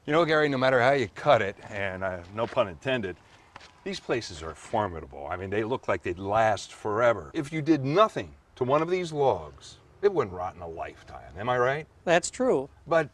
You know, Gary, no matter how you cut it, and no pun intended, these places are formidable. I mean, they look like they'd last forever. If you did nothing to one of these logs, it wouldn't rot in a lifetime. Am I right? That's true. But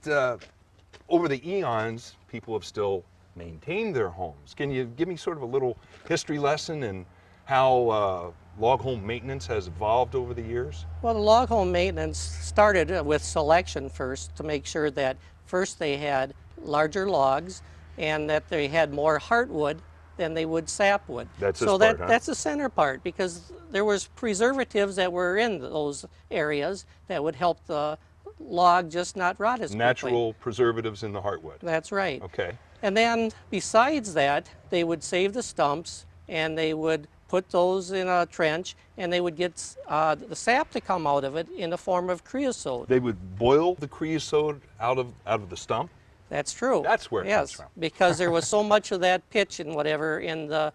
over the eons, people have still maintained their homes. Can you give me sort of a little history lesson in how log home maintenance has evolved over the years? Well, the log home maintenance started with selection first to make sure that first they had larger logs and that they had more heartwood than they would sapwood. That's this so part, huh? That's the center part, because there was preservatives that were in those areas that would help the log just not rot as quickly. Natural preservatives in the heartwood. That's right. Okay. And then besides that, they would save the stumps and they would put those in a trench, and they would get the sap to come out of it in the form of creosote. They would boil the creosote out of the stump? That's true. That's where it comes from. Because there was so much of that pitch and whatever in the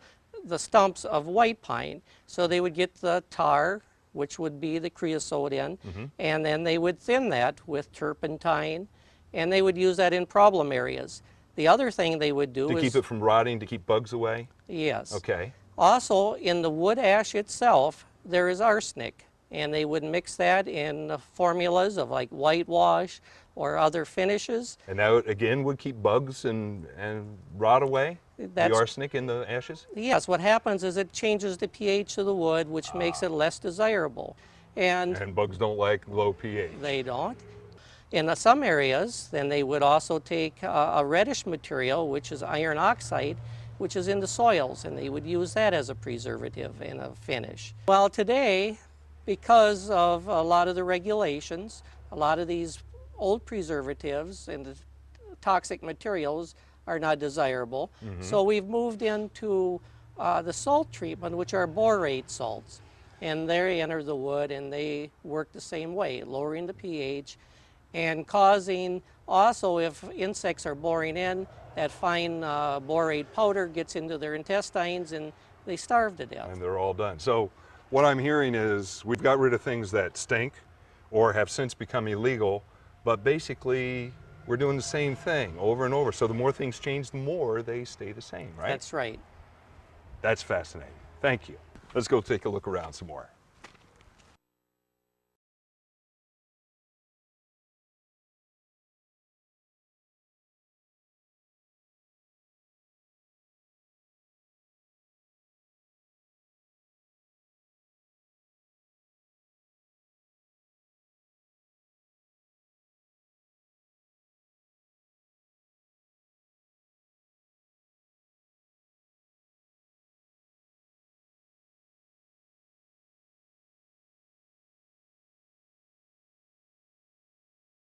stumps of white pine. So they would get the tar, which would be the creosote in, and then they would thin that with turpentine, and they would use that in problem areas. The other thing they would do is... To keep it from rotting, to keep bugs away? Yes. Okay. Also, in the wood ash itself, there is arsenic, and they would mix that in formulas of like whitewash or other finishes. And that, again, would keep bugs and rot away? The arsenic in the ashes? Yes, what happens is it changes the pH of the wood, which makes it less desirable. And bugs don't like low pH. They don't. In some areas, then they would also take a reddish material, which is iron oxide, which is in the soils, and they would use that as a preservative and a finish. Well, today, because of a lot of the regulations, a lot of these old preservatives and the toxic materials are not desirable. So we've moved into the salt treatment, which are borate salts. And they enter the wood and they work the same way, lowering the pH and causing also, if insects are boring in, that fine borate powder gets into their intestines and they starve to death. And they're all done. So what I'm hearing is we've got rid of things that stink or have since become illegal, but basically we're doing the same thing over and over. So the more things change, the more they stay the same, right? That's right. That's fascinating. Thank you. Let's go take a look around some more.